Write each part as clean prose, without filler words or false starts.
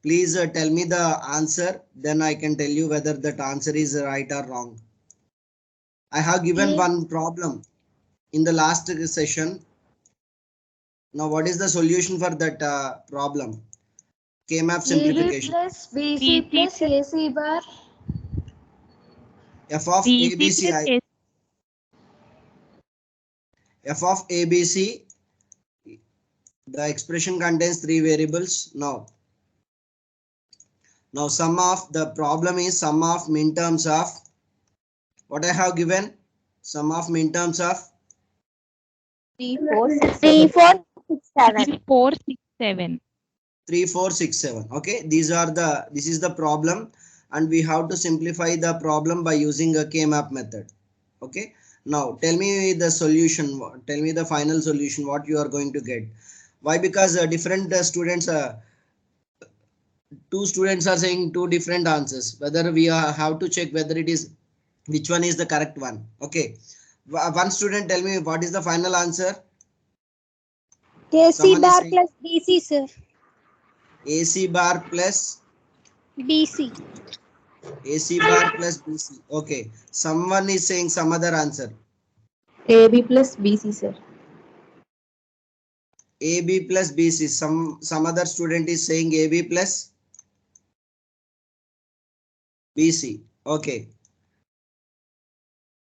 Please tell me the answer, then I can tell you whether that answer is right or wrong. I have given one problem in the last session. Now, what is the solution for that problem? K-map simplification. plus BC plus AC bar. F of BC ABC, plus AC. F of ABC, the expression contains three variables. Now sum of the problem is sum of min terms of what I have given. Sum of min terms of 3, 4, 6, 3, 4, 6, 7. 4, 6, 7. 3, 4, 6, 7. Okay, this is the problem, and we have to simplify the problem by using a K-map method. Okay, now tell me the solution. Tell me the final solution. What you are going to get? Why? Because different students. Two students are saying two different answers. Whether we have to check whether it is which one is the correct one. Okay, one student tell me what is the final answer. AC Someone is bar saying plus BC, sir. AC bar plus BC. AC bar plus BC. Okay, someone is saying some other answer. AB plus BC, sir. AB plus BC. Some other student is saying AB plus BC. Okay.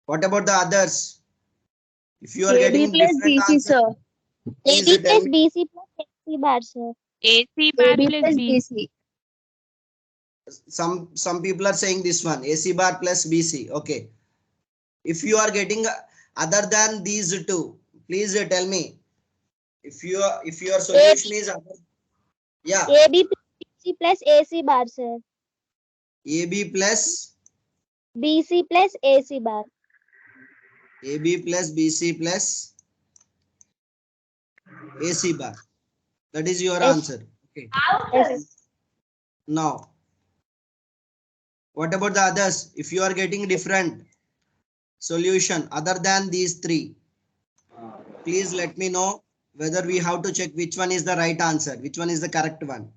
What about the others? If you are getting different answer, please AB tell plus me. BC plus AC bar, sir. AC bar AB plus plus BC. BC. Some people are saying this one, AC bar plus BC. Okay. If you are getting other than these two, please tell me. If your solution is other, yeah, AB plus BC plus AC bar, sir. AB plus BC plus AC bar. AB plus BC plus AC bar. That is your Yes. answer. Okay. Yes. Now, what about the others? If you are getting different solution other than these three, please let me know whether we have to check which one is the right answer, which one is the correct one.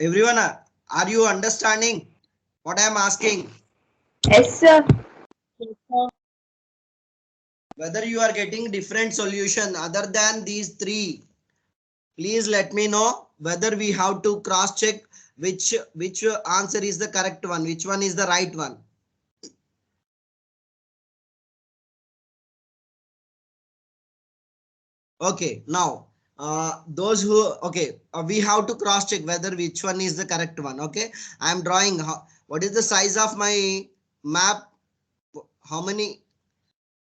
Everyone, are you understanding what I am asking? Yes, sir. Whether you are getting different solution other than these three, please let me know whether we have to cross check which answer is the correct one, which one is the right one. Okay, now those who we have to cross check whether which one is the correct one. Okay, I am drawing what is the size of my map. How many?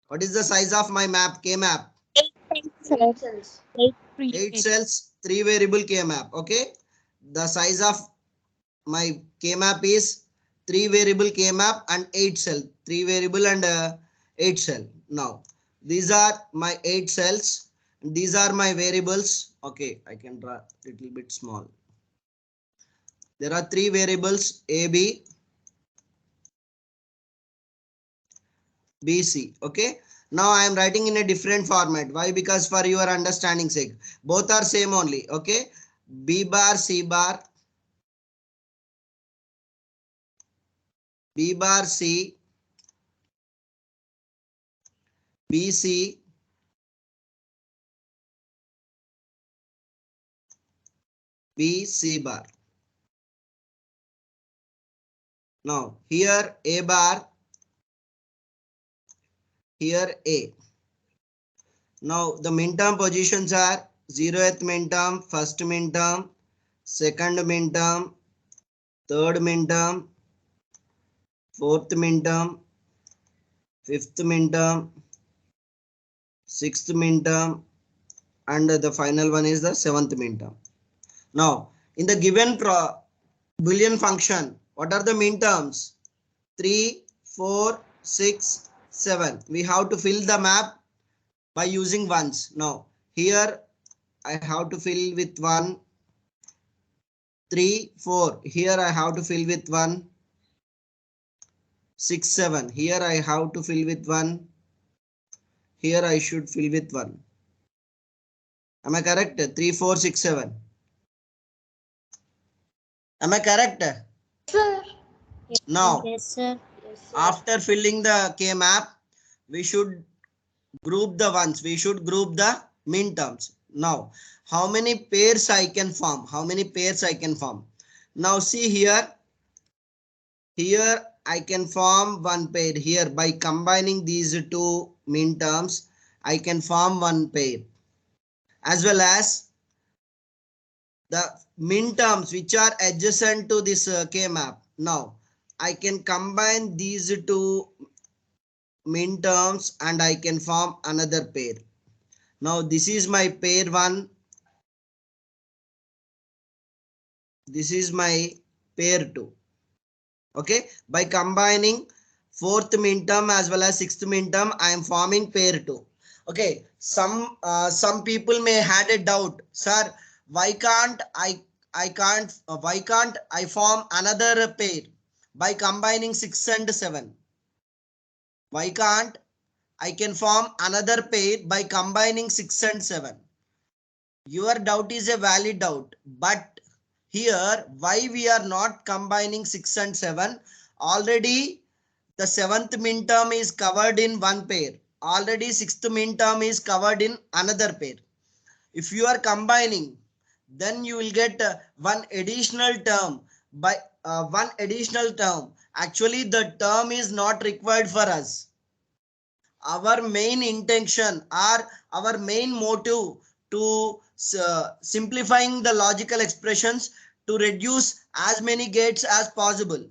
What is the size of my map? K map. 8 cells. 8 cells, 3 variable K map. Okay, the size of my K map is 3 variable K map and 8 cell. 3 variable and 8 cell. Now these are my 8 cells. These are my variables. Okay, I can draw a little bit small. There are 3 variables A, B, B, C. Okay. Now I am writing in a different format. Why? Because for your understanding sake, both are same only. Okay. B bar, C bar, B bar, C, B, C, B, C bar. Now here A bar, here A. Now the min term positions are 0th min term, first min term, second min term, third min term, fourth min term, fifth min term, sixth min term, and the final one is the seventh min term. Now in the given Boolean function, what are the min terms? 3, 4, 6, 7. We have to fill the map by using ones. Now here I have to fill with 1, 3, 4. Here I have to fill with 1, 6, 7. Here I have to fill with 1. Here I should fill with 1. Am I correct? 3, 4, 6, 7. Am I correct? Sir. Now, Yes, sir. after filling the K map, we should group the ones. We should group the min terms. Now, how many pairs I can form? How many pairs I can form? Now, see here. Here I can form one pair. Here by combining these two min terms, I can form one pair. As well as the min terms which are adjacent to this K map. Now, I can combine these two min terms and I can form another pair. Now, this is my pair 1. This is my pair 2. Okay, by combining fourth min term as well as sixth min term, I am forming pair 2. Okay, some people may had a doubt, sir, why can't I form another pair by combining 6 and 7? Why can't I can form another pair by combining 6 and 7? Your doubt is a valid doubt, but here why we are not combining 6 and 7? Already the seventh min term is covered in one pair. Already sixth min term is covered in another pair. If you are combining, then you will get one additional term by one additional term. Actually, the term is not required for us. Our main intention or our main motive to simplifying the logical expressions to reduce as many gates as possible.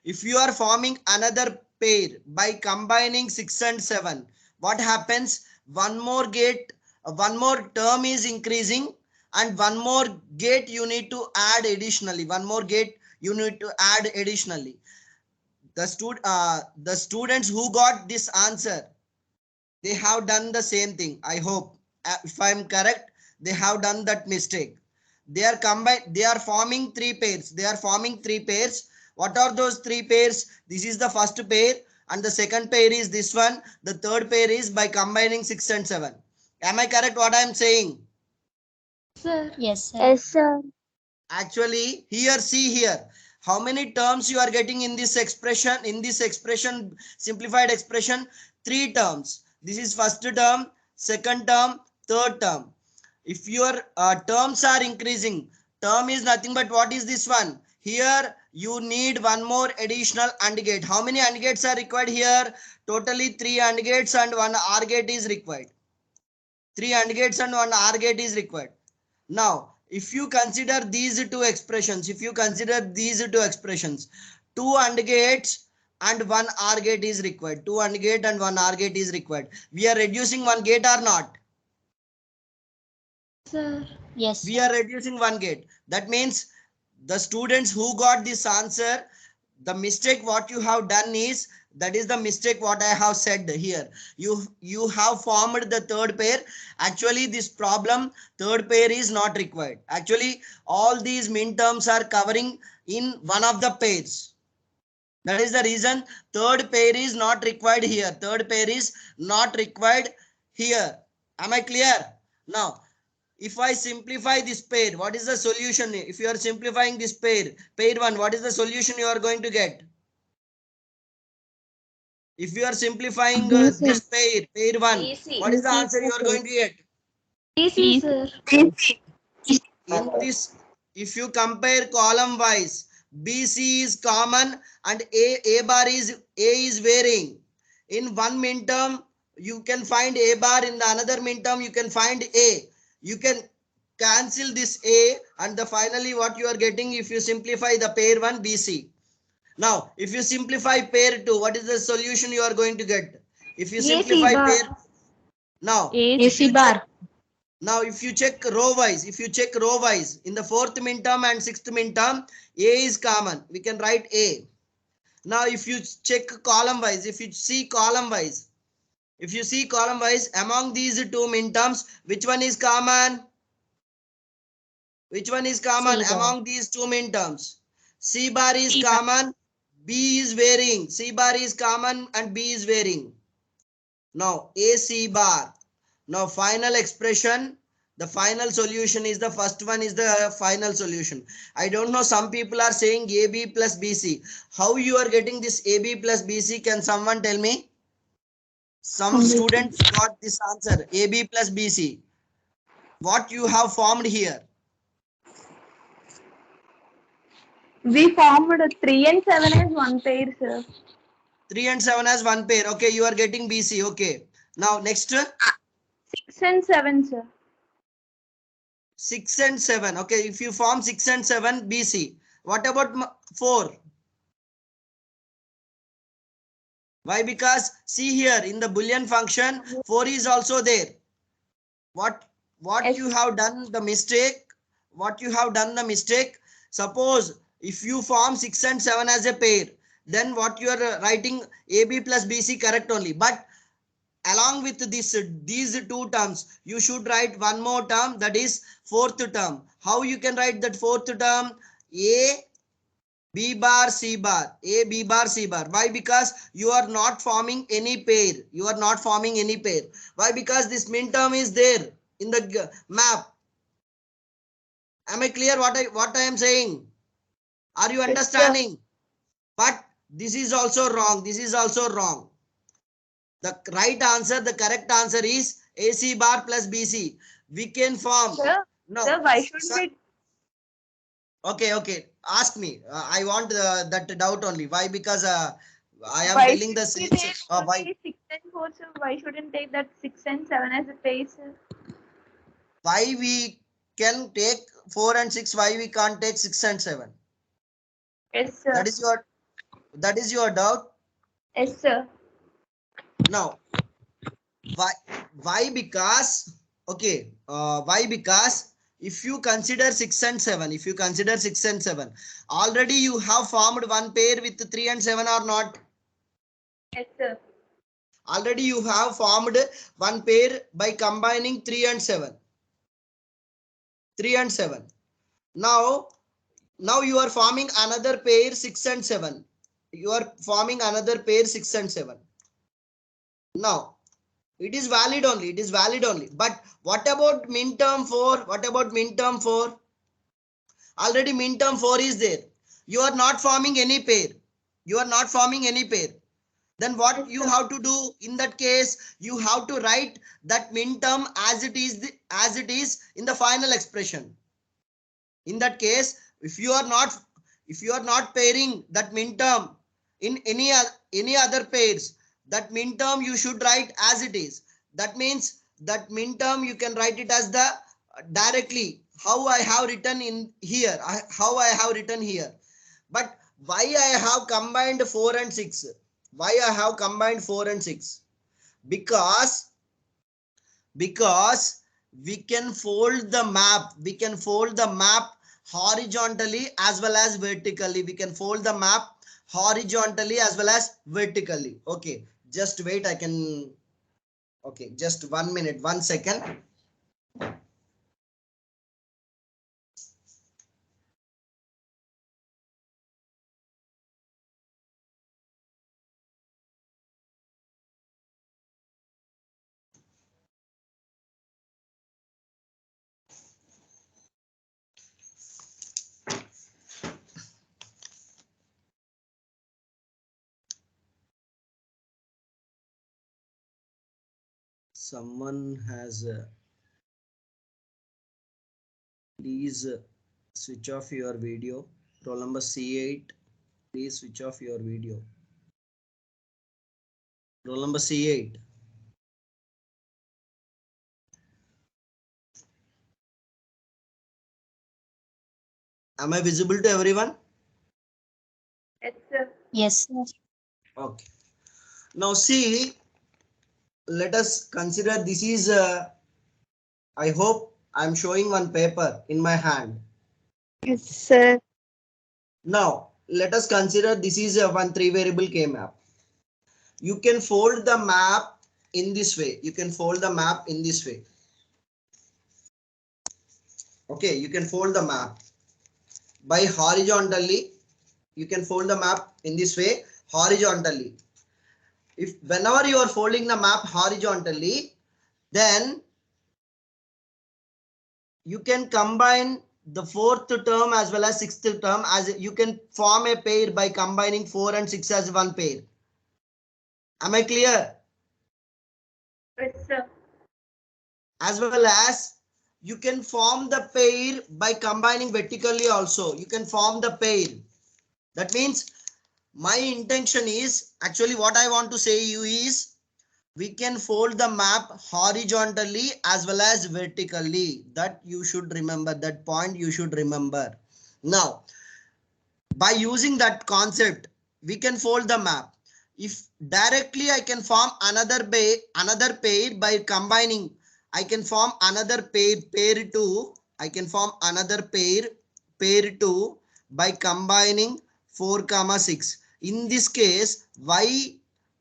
If you are forming another pair by combining 6 and 7, what happens? One more gate, one more term is increasing and one more gate you need to add additionally. One more gate you need to add additionally. The students who got this answer, they have done the same thing. I hope, if I am correct, they have done that mistake. They are forming three pairs. They are forming three pairs. What are those three pairs? This is the first pair and the second pair is this one. The third pair is by combining 6 and 7. Am I correct what I am saying? Sir. Yes, sir. Yes, sir. Actually, here, see here. How many terms you are getting in this expression? In this expression, simplified expression, 3 terms. This is first term, second term, third term. If your terms are increasing, term is nothing but what is this one? Here you need one more additional AND gate. How many AND gates are required here? Totally 3 AND gates and 1 OR gate is required. 3 AND gates and 1 OR gate is required. Now, if you consider these two expressions, two AND gates and 1 OR gate is required. 2 AND gate and 1 OR gate is required. We are reducing one gate or not? Sir. Yes. We are reducing one gate. That means the students who got this answer, the mistake what you have done is, that is the mistake what I have said here. You have formed the third pair. Actually, this problem, third pair is not required. Actually, all these min terms are covering in one of the pairs. That is the reason third pair is not required here. Third pair is not required here. Am I clear? Now, if I simplify this pair, what is the solution? If you are simplifying this pair 1, what is the solution you are going to get? If you are simplifying this pair 1, AC. what is the answer you are going to get? AC, sir. In this, if you compare column wise, BC is common and A bar is varying. In one min term, you can find A bar. In the another min term, you can find A. You can cancel this A and the finally what you are getting if you simplify the pair 1 BC. Now, if you simplify pair 2, what is the solution you are going to get? If you simplify pair, now AC bar. now, if you check row wise, in the fourth min term and sixth min term, A is common. We can write A. Now, if you check column wise, if you see column wise, among these two min terms, which one is common? Which one is common C bar. among these two min terms? C bar is C bar. common, B is varying. C bar is common and B is varying. Now, AC bar. Now, final expression. The final solution is the first one is the final solution. I don't know, some people are saying AB plus BC. How you are getting this AB plus BC? Can someone tell me? Some students got this answer, AB plus BC. What you have formed here? We formed 3 and 7 as one pair, sir. 3 and 7 as one pair. Okay, you are getting BC. Okay. Now next 6 and 7, sir. 6 and 7. Okay, if you form 6 and 7 BC. What about 4? Why? Because see here in the Boolean function 4 is also there. What Yes. you have done the mistake? What you have done the mistake? Suppose if you form 6 and 7 as a pair, then what you are writing AB plus BC correct only. But along with this these two terms, you should write one more term, that is fourth term. How you can write that fourth term? A B bar C bar, A B bar C bar. Why? Because you are not forming any pair. You are not forming any pair. Why? Because this min term is there in the map. Am I clear what I am saying? Are you understanding? But this is also wrong. This is also wrong. The right answer, the correct answer is AC bar plus BC. We can form. Sir, No. sir, why shouldn't we? Okay, okay. Ask me. I want that doubt only. Why? Because I am Why telling the should we same. take Why? only 6 and 4, sir? Why shouldn't take that 6 and 7 as a pair, sir? Why we can take 4 and 6? Why we can't take 6 and 7? Yes, sir. That is your doubt. Yes, sir. Now, why? Because okay. Why? Because if you consider 6 and 7, if you consider 6 and 7, already you have formed one pair with 3 and 7 or not? Yes, sir. Already you have formed one pair by combining 3 and 7. 3 and 7. Now you are forming another pair 6 and 7. You are forming another pair 6 and 7. Now it is valid only. It is valid only. But what about min term 4? What about min term 4? Already min term 4 is there. You are not forming any pair. You are not forming any pair. Then what you have to do in that case? You have to write that min term as it is in the final expression. In that case, if you are not pairing that min term in any other pairs, that min term you should write as it is. That means that min term you can write it as the directly how I have written in here, how I have written here. But why I have combined 4 and 6? Why I have combined 4 and 6? Because we can fold the map. We can fold the map horizontally as well as vertically. We can fold the map horizontally as well as vertically. Okay, just wait. I can. Okay, just 1 minute, 1 second. Someone has please switch off your video. Roll number C8. Please switch off your video. Roll number C8. Am I visible to everyone? Yes, sir. Yes, sir. Okay. Now see, let us consider this is I hope I'm showing one paper in my hand. Yes, sir. Now let us consider this is a one 3 variable K map. You can fold the map in this way. You can fold the map in this way. Okay, you can fold the map by horizontally. You can fold the map in this way horizontally. If whenever you are folding the map horizontally, then you can combine the fourth term as well as sixth term, as you can form a pair by combining 4 and 6 as one pair. Am I clear? Yes, sir. As well as you can form the pair by combining vertically also. You can form the pair. That means my intention is, actually what I want to say you is, we can fold the map horizontally as well as vertically. That you should remember, that point you should remember. Now, by using that concept, we can fold the map. If directly I can form another pair by combining, I can form another pair 2. I can form another pair 2 by combining 4 comma 6. In this case, why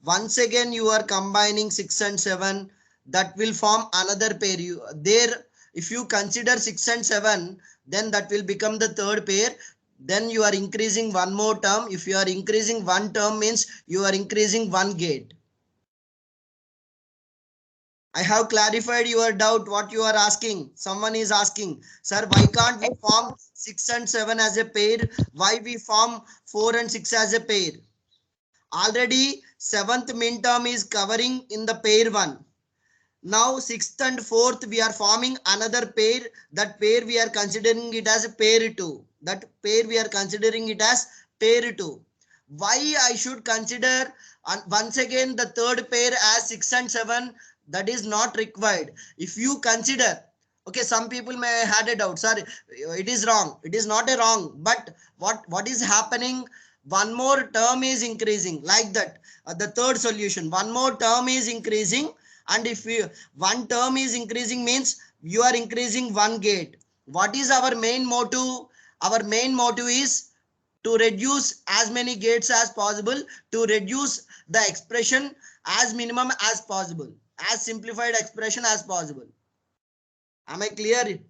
once again you are combining 6 and 7, that will form another pair. You there, if you consider 6 and 7, then that will become the third pair. Then you are increasing one more term. If you are increasing one term, means you are increasing one gate. I have clarified your doubt, what you are asking. Someone is asking, sir, why can't we form 6 and 7 as a pair? Why we form 4 and 6 as a pair? Already 7th min term is covering in the pair 1. Now 6th and 4th we are forming another pair. That pair we are considering it as a pair 2. That pair we are considering it as pair 2. Why I should consider once again the third pair as 6 and 7? That is not required. If you consider, okay, some people may had a doubt, sorry, it is wrong. It is not a wrong, but what is happening? One more term is increasing, like that. The third solution, one more term is increasing, and if you, one term is increasing means you are increasing one gate. What is our main motive? Our main motive is to reduce as many gates as possible, to reduce the expression as minimum as possible, as simplified expression as possible. Am I clear?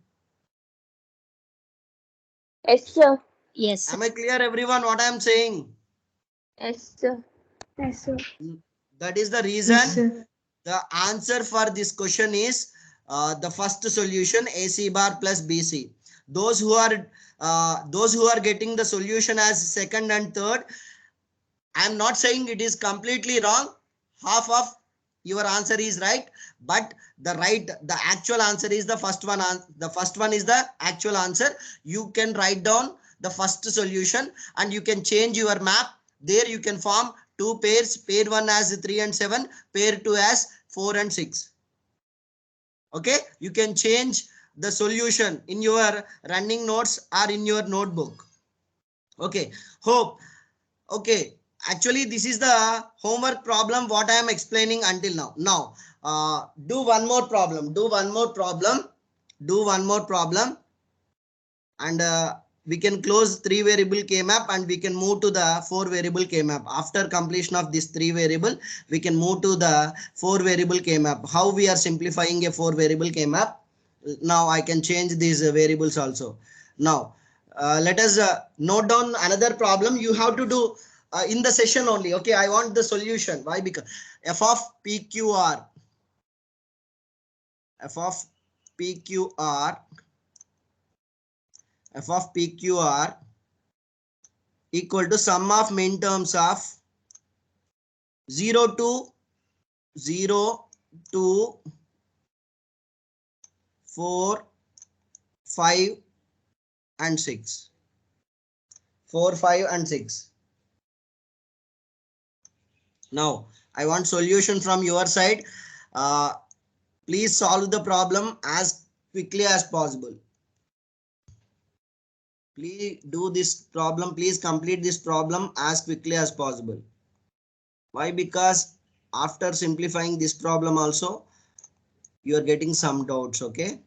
Yes, sir. Yes, sir. Am I clear, everyone, what I am saying? Yes, sir. Yes, sir. That is the Yes, reason sir. the answer for this question is the first solution, AC bar plus BC. Those who are getting the solution as second and third, I am not saying it is completely wrong. Half of your answer is right, but the actual answer is the first one. The first one is the actual answer. You can write down the first solution and you can change your map. There you can form two pairs. Pair 1 as 3 and 7. Pair 2 as 4 and 6. Okay. You can change the solution in your running notes or in your notebook. Okay. Hope. Okay, actually this is the homework problem what I am explaining until now. Now, do one more problem. Do one more problem. Do one more problem, and we can close 3 variable K map and we can move to the 4 variable K map. After completion of this 3 variable, we can move to the 4 variable K map. How we are simplifying a 4 variable K map? Now I can change these variables also. Now, let us note down another problem. You have to do in the session only. Okay, I want the solution. Why? Because f of PQR, f of PQR, f of PQR equal to sum of min terms of 0 to 0 to 4, 5 and 6. 4, 5 and 6. Now, I want solution from your side. Uh, please solve the problem as quickly as possible. Please do this problem. Please complete this problem as quickly as possible. Why? Because after simplifying this problem also, you are getting some doubts. Okay.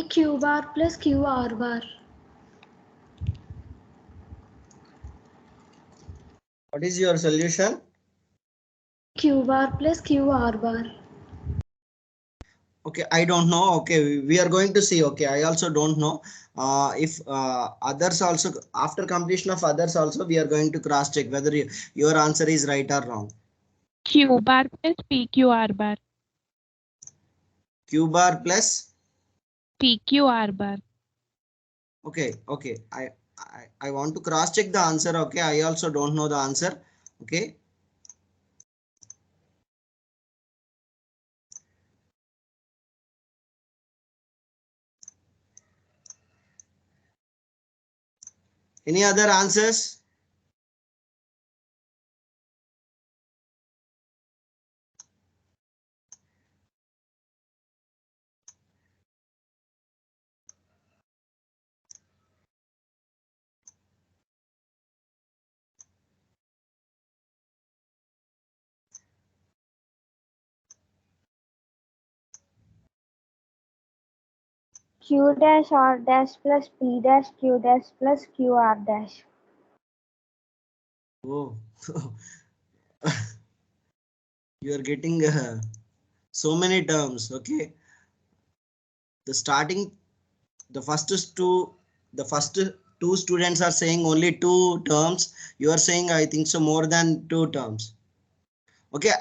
PQ bar plus QR bar. What is your solution? Q bar plus QR bar. Okay, I don't know. Okay, we are going to see. Okay, I also don't know. If others also, after completion of others also, we are going to cross check whether your answer is right or wrong. Q bar plus PQR bar. Q bar plus. PQR bar. Okay, okay. I want to cross check the answer. Okay, I also don't know the answer. Okay. Any other answers? Q dash R dash plus P dash Q dash plus QR dash. Oh, you are getting so many terms. Okay. The starting, the first two students are saying only two terms. You are saying, I think so, more than two terms. Okay,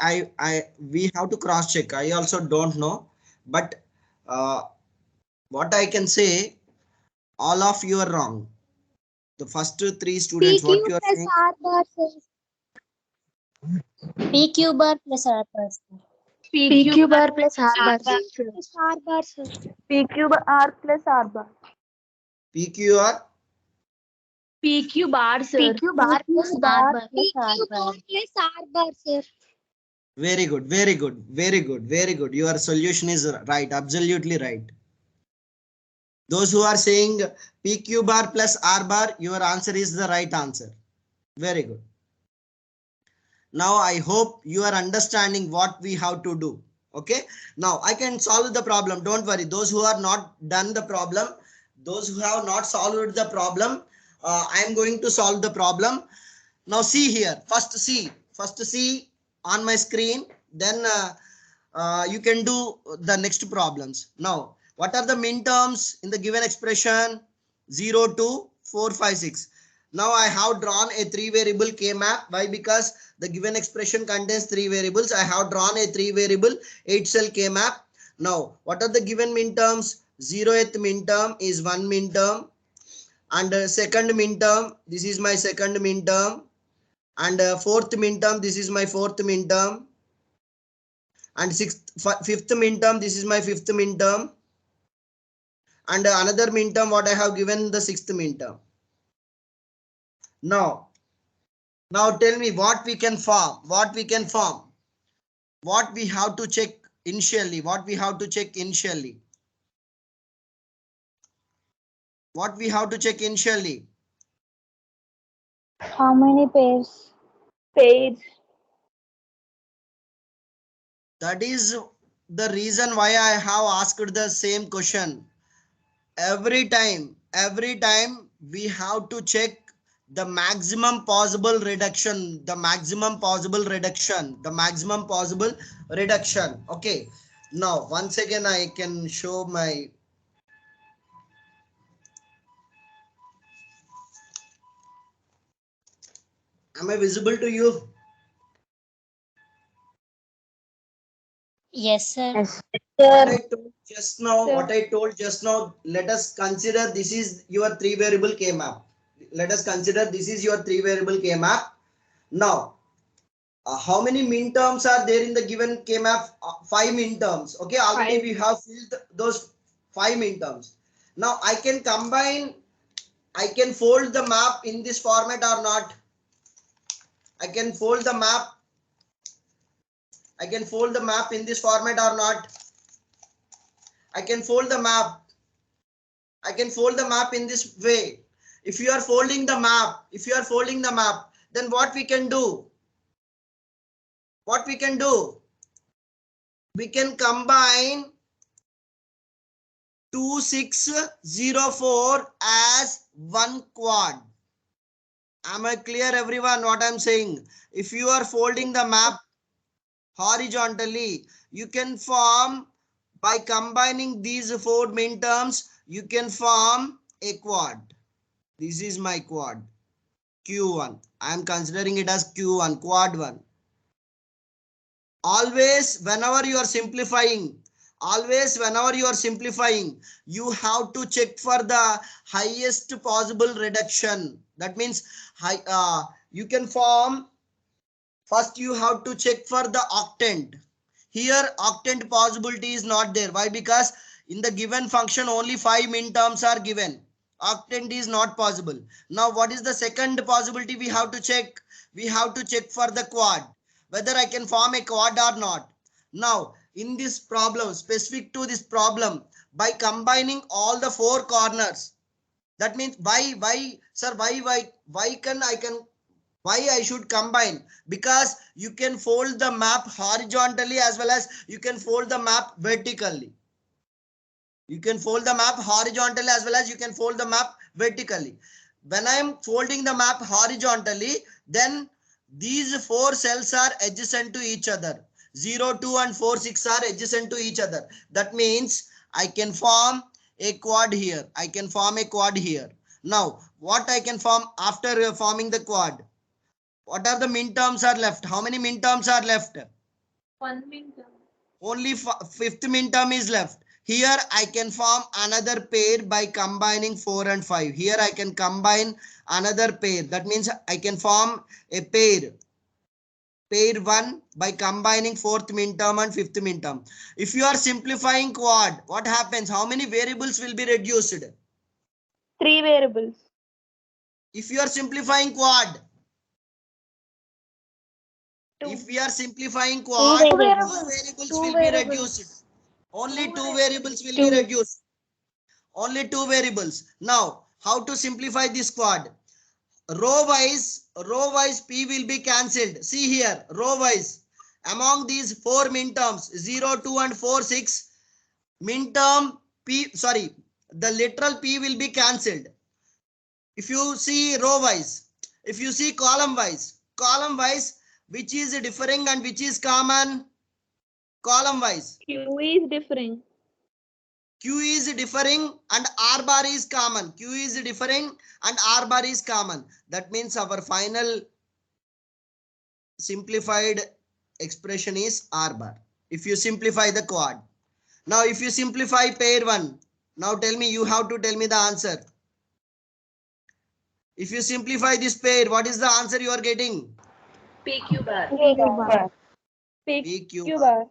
we have to cross check. I also don't know, but what I can say, all of you are wrong. The first three students, PQ what you are plus saying, R bar, sir. PQ bar plus R bar, sir. PQ bar plus R bar. Plus R bar, sir. PQ R plus R bar. PQR. PQ bar, sir. PQ bar plus R bar. PQ bar plus R bar, sir. Very good, very good, very good, very good. Your solution is right, absolutely right. Those who are saying PQ bar plus R bar, your answer is the right answer. Very good. Now I hope you are understanding what we have to do. Okay. Now I can solve the problem. Don't worry. Those who are not done the problem, those who have not solved the problem, I am going to solve the problem. Now see here. First see on my screen. Then you can do the next problems. Now, what are the min terms in the given expression? 0, 2, 4, 5, 6. Now I have drawn a three variable K map. Why? Because the given expression contains three variables. I have drawn a three variable 8 cell K map. Now, what are the given min terms? 0th min term is one min term. And second min term, this is my second min term. And fourth min term, this is my fourth min term. And fifth min term, this is my fifth min term. And another min term, what I have given the sixth min term. Now tell me what we can form. What we have to check initially. What we have to check initially. How many pairs? Pairs. That is the reason why I have asked the same question. Every time we have to check the maximum possible reduction. Okay. Now, once again, I can show my. Am I visible to you? Yes, sir. Yes. What Sir. I told just now, let us consider this is your three variable K map. Now, how many min terms are there in the given K map? 5 min terms. Okay, already we have filled those 5 min terms. Now I can fold the map in this format or not? I can fold the map in this format or not? I can fold the map in this way. If you are folding the map, then what we can do? We can combine 2604 as one quad. Am I clear, everyone, what I'm saying? If you are folding the map horizontally, you can form, by combining these four min terms, you can form a quad. This is my quad, Q1. I am considering it as Q1, quad 1. Always, whenever you are simplifying, you have to check for the highest possible reduction. That means you can form, first you have to check for the octant. Here octant possibility is not there. Why? Because in the given function only 5 min terms are given. Octant is not possible. Now what is the second possibility we have to check? We have to check for the quad, whether I can form a quad or not. Now in this problem, specific to this problem, by combining all the four corners, that means why I should combine? Because you can fold the map horizontally as well as you can fold the map vertically. You can fold the map horizontally as well as you can fold the map vertically. When I am folding the map horizontally, then these four cells are adjacent to each other. 0, 2 and 4, 6 are adjacent to each other. That means I can form a quad here. I can form a quad here. Now, what I can form after forming the quad? What are the min terms are left? How many min terms are left? One min term. Only fifth min term is left. Here I can form another pair by combining 4 and 5. Here I can combine another pair. That means I can form a pair. Pair 1 by combining fourth min term and fifth min term. If you are simplifying quad, what happens? How many variables will be reduced? 3 variables. If you are simplifying quad, 2. if we are simplifying quad, two variables will be reduced. Only two variables will be reduced. Only two variables. Now, how to simplify this quad? Row wise P will be cancelled. See here, row wise. Among these four min terms, 0, 2 and 4, 6, min term P, the literal P will be cancelled. If you see row wise, if you see column wise, which is differing and which is common? Column wise. Q is differing. Q is differing and R bar is common. Q is differing and R bar is common. That means our final simplified expression is R bar. If you simplify the quad. Now if you simplify pair 1, now tell me, you have to tell me the answer. If you simplify this pair, what is the answer you are getting? PQ bar. PQ bar.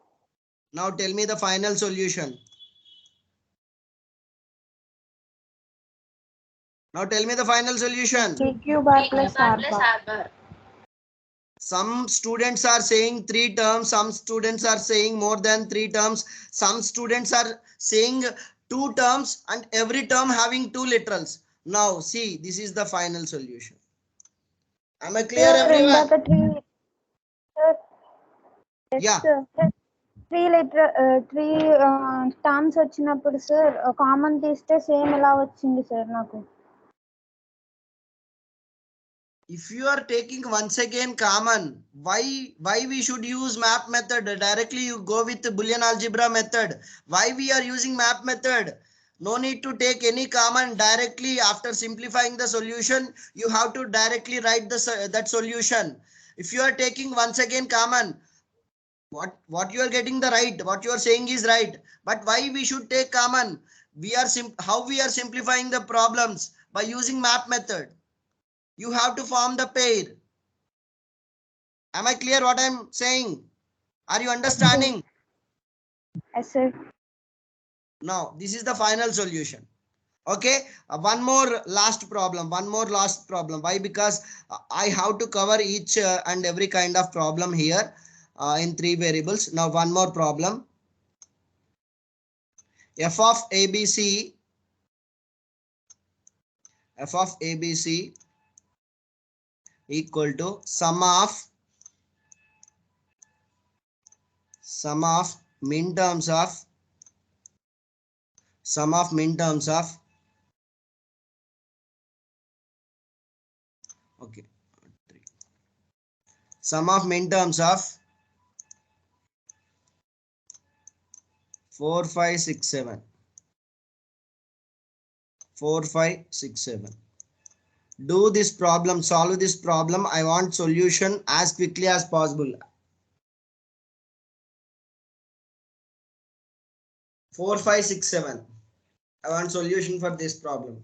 Now tell me the final solution. Now tell me the final solution. PQ bar plus R plus bar. R bar. Some students are saying 3 terms. Some students are saying more than 3 terms. Some students are saying 2 terms and every term having 2 literals. Now see, this is the final solution. Am I clear, everyone? Yeah. Three terms వచ్చినప్పుడు sir common తీస్తే same ఎలా వచ్చింది sir నాకు? If you are taking once again common, why we should use map method? Directly you go with the Boolean algebra method. Why we are using map method? No need to take any common. Directly after simplifying the solution, you have to directly write that solution. If you are taking once again common, what you are getting the right, what you are saying is right. But why we should take common? How we are simplifying the problems? By using map method. You have to form the pair. Am I clear what I'm saying? Are you understanding? Yes, sir. Now, this is the final solution. Okay, one more last problem. Why? Because I have to cover each and every kind of problem here in 3 variables. Now, one more problem. F of ABC equal to sum of min terms of Sum of min terms of, okay, sum of min terms of 4, 5, 6, 7. 4, 5, 6, 7. Do this problem, solve this problem. I want solution as quickly as possible. 4, 5, 6, 7. I want solution for this problem.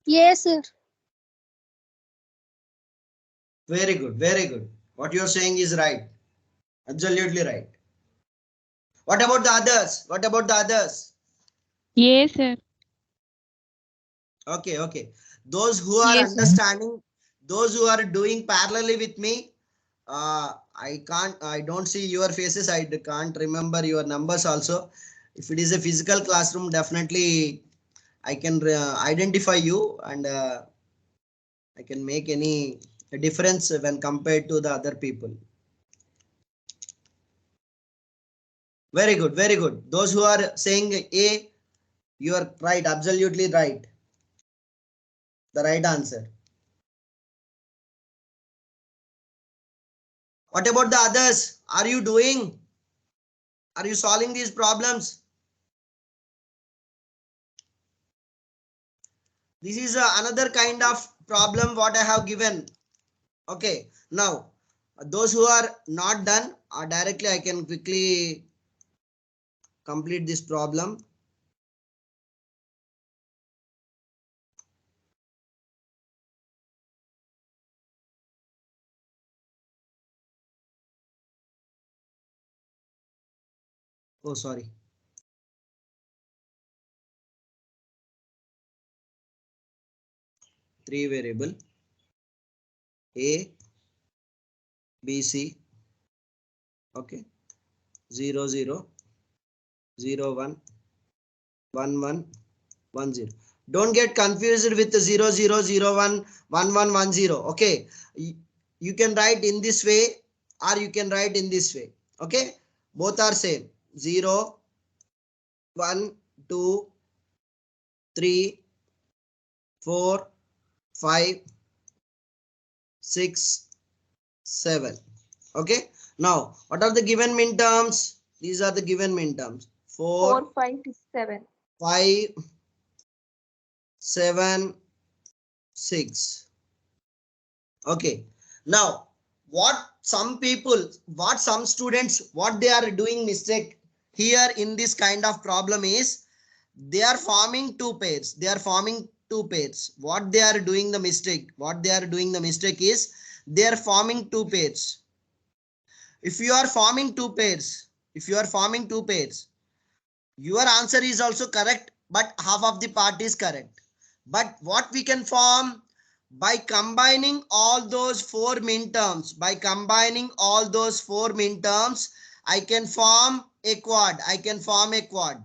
Yes, sir. Very good, very good. What you are saying is right. Absolutely right. What about the others? What about the others? Yes, sir. Okay, okay. Those who are Yes, sir. understanding, those who are doing parallelly with me, I don't see your faces. I can't remember your numbers also. If it is a physical classroom, definitely I can identify you, and I can make any difference when compared to the other people. Very good, very good. Those who are saying A, you are right, absolutely right. The right answer. What about the others? Are you doing? Are you solving these problems? This is another kind of problem what I have given. Okay, now those who are not done, directly I can quickly complete this problem. Oh, sorry. Three variable A, B, C. Okay, 0, 0, 0, 1, 1, 1, 1, 0. Don't get confused with the 0, 0, 0, 1, 1, 1, 1, 0. Okay, you can write in this way or you can write in this way. Okay, both are same. 0, 1, 2, 3, 4, 5, 6, 7. Okay, now what are the given min terms? These are the given min terms. 4, 4, 5, 6, 7. 5, 7, 6. Okay, now what some people, what some students, what they are doing mistake here in this kind of problem is they are forming two pairs. They are forming two pairs. What they are doing the mistake, what they are doing the mistake is they are forming two pairs. If you are forming two pairs, if you are forming two pairs, your answer is also correct, but half of the part is correct. But what we can form by combining all those four min terms, by combining all those four min terms, I can form a quad. I can form a quad.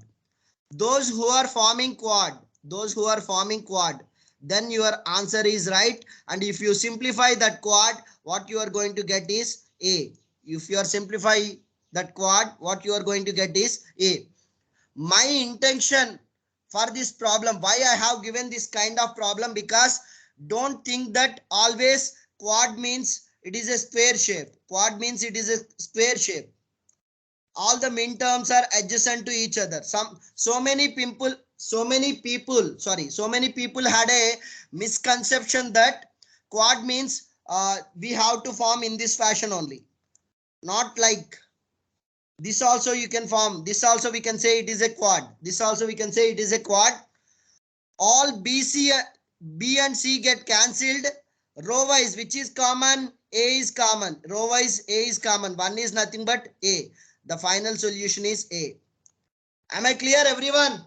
Those who are forming quad, those who are forming quad, then your answer is right. And if you simplify that quad, what you are going to get is A. If you are simplify that quad, what you are going to get is A. My intention for this problem, why I have given this kind of problem, because don't think that always quad means it is a square shape. Quad means it is a square shape. All the min terms are adjacent to each other. So many people had a misconception that quad means we have to form in this fashion only. Not like this. Also you can form this. Also we can say it is a quad. This also we can say it is a quad. All B and C get cancelled. Row wise, which is common? A is common. Row wise, A is common. One is nothing but A. The final solution is A. Am I clear, everyone?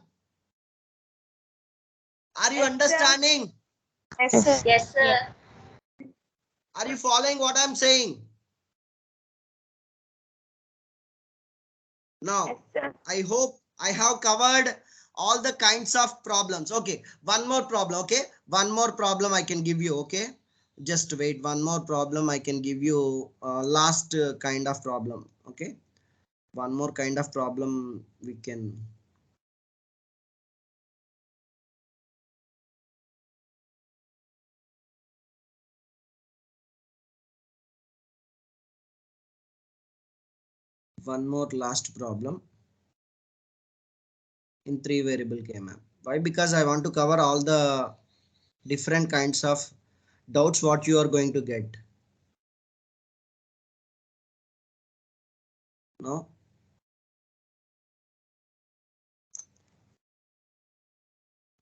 Are you understanding? Yes, sir. Yes, sir. Are you following what I'm saying? Now, Yes, sir. I hope I have covered all the kinds of problems. Okay, one more problem. Okay, one more problem I can give you. Okay, Just wait, one more problem. I can give you last kind of problem. Okay, one more kind of problem we can. One more last problem in 3 variable K-map. Why? Because I want to cover all the different kinds of doubts what you are going to get. No.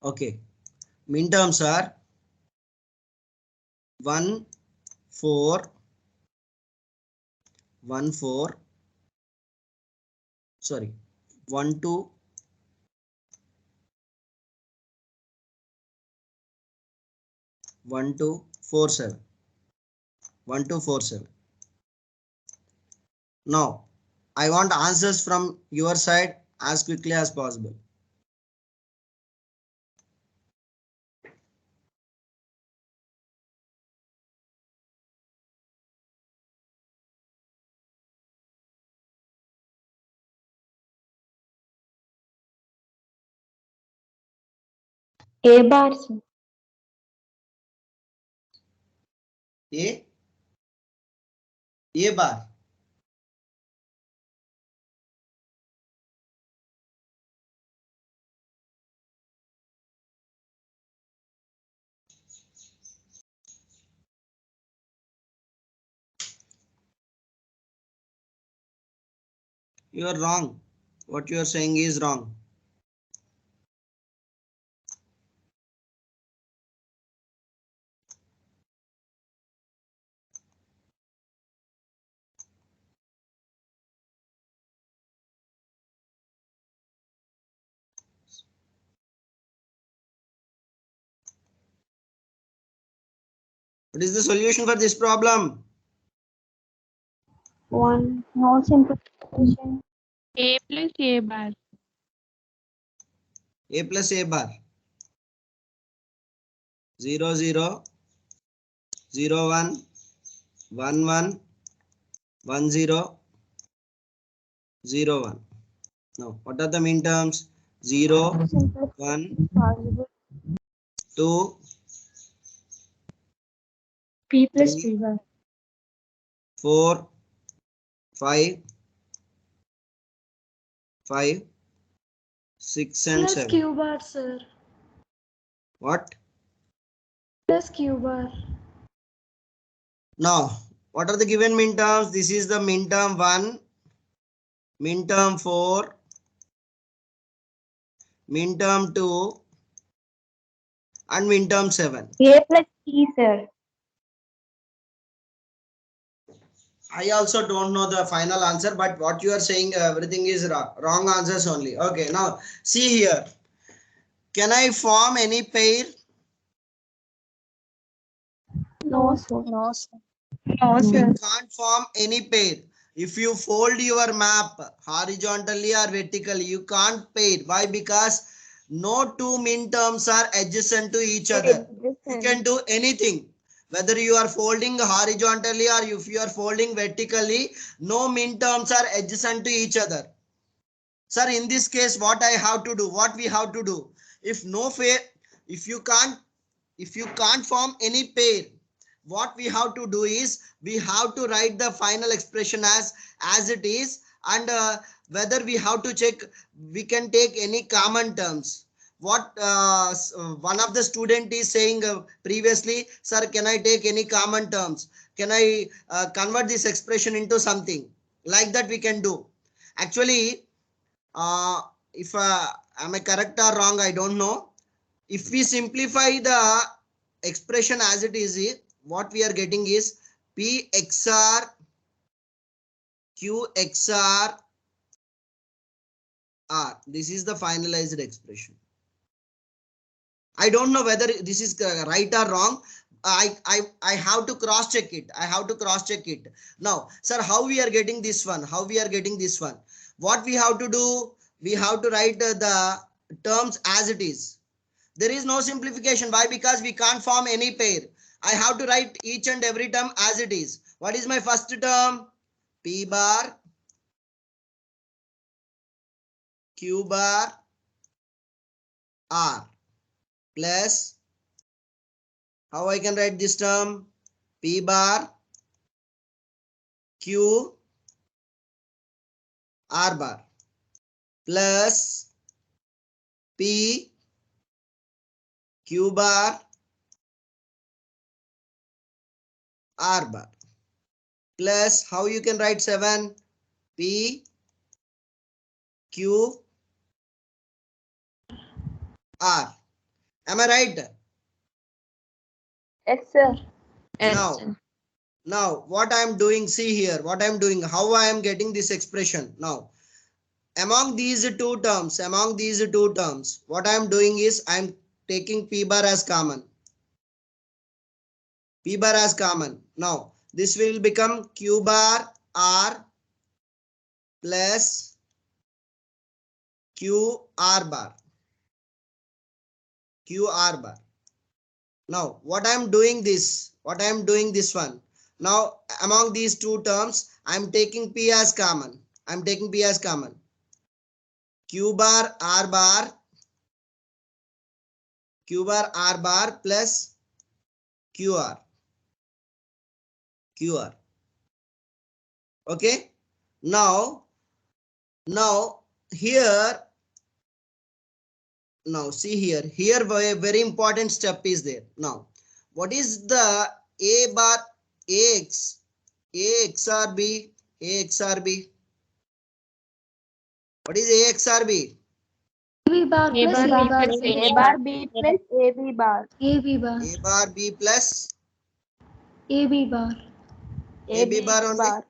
Okay. Min terms are 1, 4, 1, 4. Sorry, 1, 2, 1, 2, 4, 7. 1, 2, 4, 7. Now, I want answers from your side as quickly as possible. A bar, sir. A bar. You are wrong. What you are saying is wrong. What is the solution for this problem? 1. No simplification. A plus A bar. A plus A bar. 0, 0, 0, 1, 1, 1, 1, 0, 0, 1. Now, what are the min terms? 0, 1, Possible. 2, P plus 3, P bar. 4, 5, 5, 6 and Plus 7. Q bar, sir. What? Plus Q bar. Now, what are the given min terms? This is the min term 1, min term 4, min term 2, and min term 7. A plus T, sir. I also don't know the final answer, but what you are saying, everything is wrong answers only. Okay, now see here. Can I form any pair? No, sir. No, sir. No, We sir. can't form any pair. If you fold your map horizontally or vertically, you can't pair. Why? Because no two min terms are adjacent to each other. You can do anything. Whether you are folding horizontally or if you are folding vertically, no min terms are adjacent to each other. Sir, in this case, what I have to do? What we have to do? If no pair, if you can't form any pair, what we have to do is we have to write the final expression as it is, and whether we have to check, we can take any common terms. What one of the student is saying previously, sir, can I take any common terms? Can I convert this expression into something like that? We can do. Actually, if am I correct or wrong, I don't know. If we simplify the expression as it is, what we are getting is P XR Q XR R. This is the finalized expression. I don't know whether this is right or wrong. I have to cross check it. I have to cross check it. Now, sir, how we are getting this one? How we are getting this one? What we have to do? We have to write the terms as it is. There is no simplification. Why? Because we can't form any pair. I have to write each and every term as it is. What is my first term? P bar, Q bar, R plus, how I can write this term? P bar, Q, R bar plus P, Q bar, R bar plus, how you can write 7? P, Q, R. Am I right? Yes, sir. Now what I am doing, see here, what I am doing, how I am getting this expression. Now, among these two terms, what I am doing is I am taking P bar as common. P bar as common. Now, this will become Q bar R plus Q R bar. Q R bar. Now, what I am doing this one. Now, among these two terms, I am taking P as common. Q bar R bar plus QR. Okay. Now here, now see here, a very important step is there. Now, what is the A bar AX XR B? What is AXR B? AB bar A plus bar A bar. A bar B plus AB bar. AB bar. A bar B plus AB bar. AB bar only.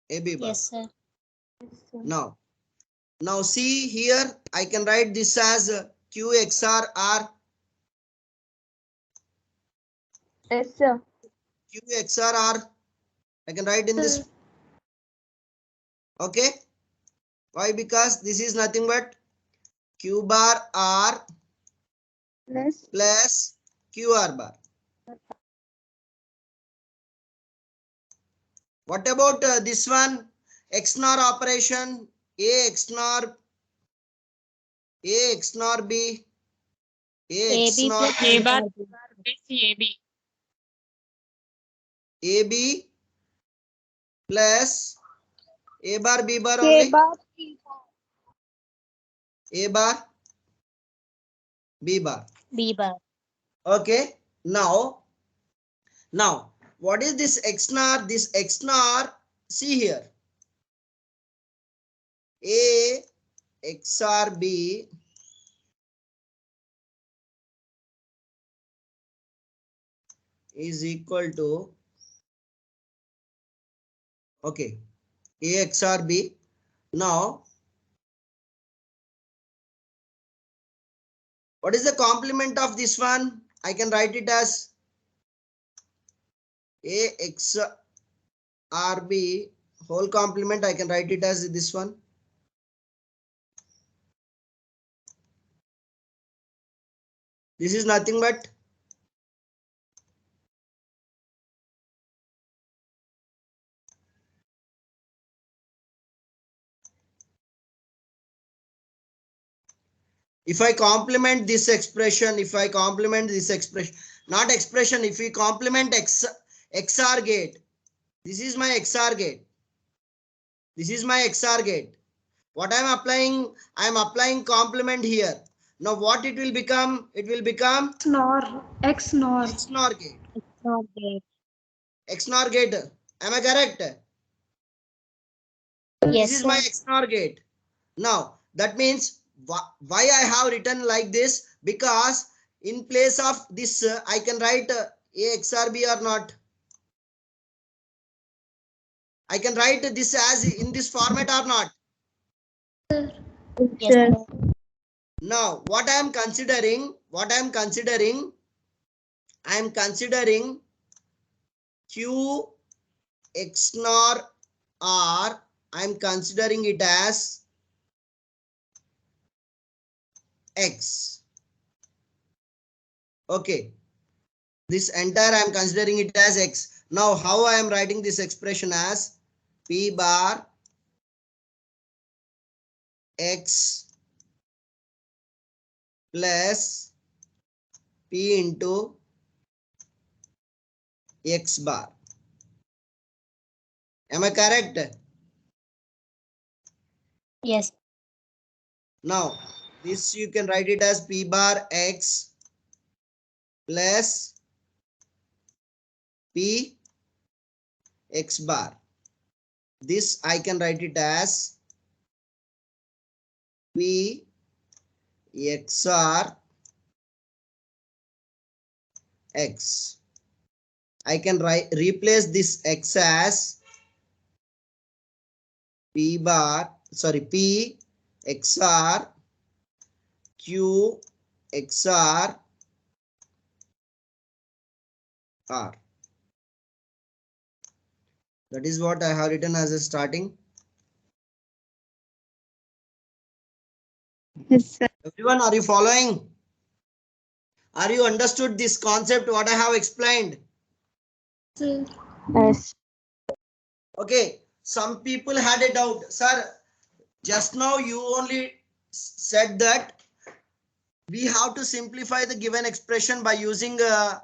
AB bar. Yes, sir. Now see here, I can write this as Q XR R. Yes, sir. Q XR R. I can write in this. Okay. Why? Because this is nothing but Q bar R plus QR bar. What about this one? XNOR operation. A XNOR B. A AB XNOR plus A bar plus AB. AB plus A bar B bar only. A bar B bar. B bar. Okay. Now what is this XNOR? This XNOR, see here. A XR B is equal to, okay, A XR B. Now, what is the complement of this one? I can write it as A XR B whole complement. I can write it as this one. This is nothing but if I complement this expression, not expression, if we complement XR gate, this is my XR gate. What I am applying? I am applying complement here. Now what it will become? It will become XNOR. XNOR gate. Not great. XNOR gate. Am I correct? Yes, This is my sir. XNOR gate. Now that means why I have written like this? Because in place of this, I can write A XR B or not. I can write this as in this format or not. Yes, sir. Now what I am considering, I am considering Q XNOR R. I am considering it as X. Okay. This entire I am considering it as x. Now how I am writing this expression as p bar x plus p into x bar. Am I correct? Yes. Now this you can write it as p bar x plus p x bar. This I can write it as p xr x. I can replace this x as p bar, sorry, p xr q xr r. That is what I have written as a starting. Yes, sir. Everyone, are you following? Are you understood this concept what I have explained? Sir. Yes. Okay, some people had a doubt. Sir, just now you only said that we have to simplify the given expression by using a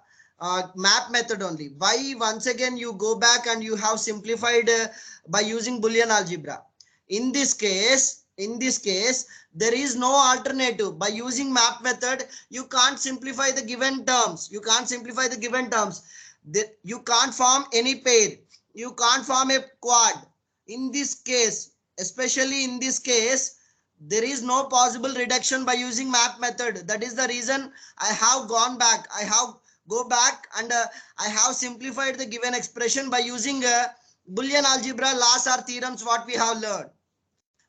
map method only. Why once again you go back and you have simplified by using Boolean algebra? In this case, there is no alternative. By using map method, you can't simplify the given terms. You can't simplify the given terms. You can't form any pair. You can't form a quad. In this case, especially in this case, there is no possible reduction by using map method. That is the reason I have gone back. I have go back and I have simplified the given expression by using Boolean algebra laws or theorems what we have learned.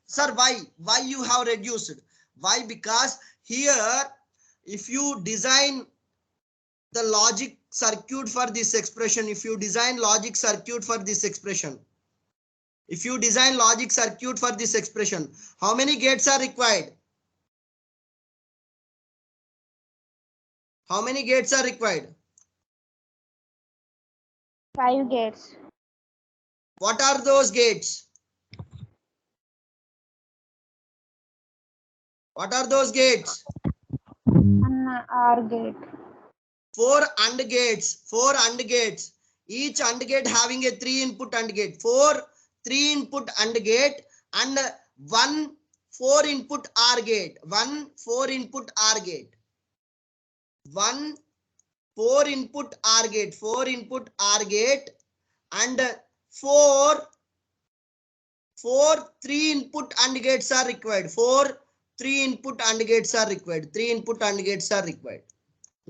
Sir, why you have reduced? Why? Because here if you design the logic circuit for this expression, if you design logic circuit for this expression, if you design logic circuit for this expression, how many gates are required? How many gates are required? 5 gates. What are those gates? What are those gates? One OR gate. 4 AND gates. 4 AND gates. Each AND gate having a 3 input AND gate. 4 3 input AND gate and 1 4 input OR gate. 1 4 input OR gate. 1 4 input OR gate. 4 input OR gate and 4 3 input AND gates are required. 4 3 input AND gates are required. 3 input AND gates are required.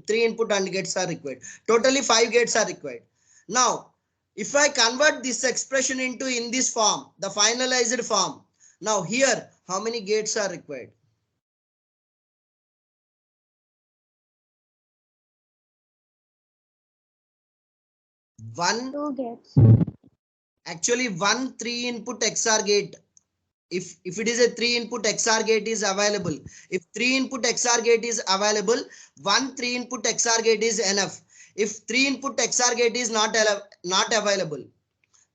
3 input AND gates are required. Totally 5 gates are required. Now, if I convert this expression into in this form, the finalized form. Now here, how many gates are required? One. 2 gates. Actually, 1 3 input XOR gate. If it is a 3 input XOR gate is available. If 3 input XOR gate is available, 1 3 input XOR gate is enough. If 3 input XOR gate is not available,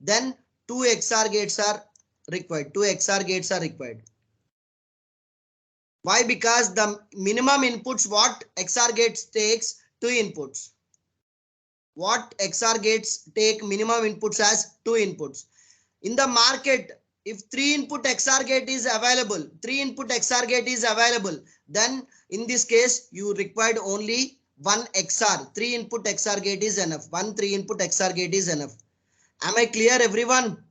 then 2 XOR gates are required. 2 XOR gates are required. Why? Because the minimum inputs what XOR gates takes 2 inputs. What XOR gates take minimum inputs as 2 inputs. In the market, if 3 input XOR gate is available, 3 input XOR gate is available, then in this case you required only 1 XOR. 3 input XOR gate is enough. 1 3 input XOR gate is enough. Am I clear, everyone?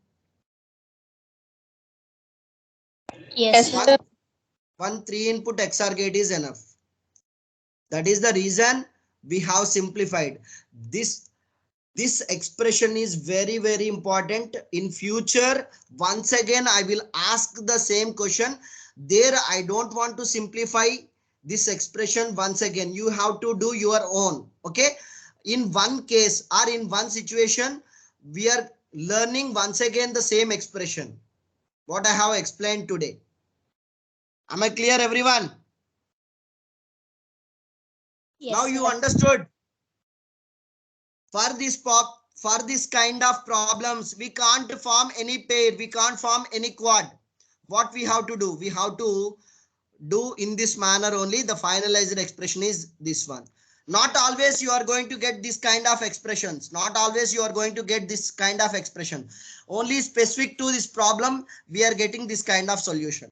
Yes. Yes, sir. 1 3 input XOR gate is enough. That is the reason we have simplified this. This expression is very, very important. In future, once again, I will ask the same question. There, I don't want to simplify this expression once again. You have to do your own. Okay. In one case or in one situation, we are learning once again the same expression. What I have explained today. Am I clear, everyone? Yes. Now you understood. For this kind of problems, we can't form any pair, we can't form any quad. What we have to do? We have to do in this manner only. The finalized expression is this one. Not always you are going to get this kind of expressions. Not always you are going to get this kind of expression. Only specific to this problem, we are getting this kind of solution.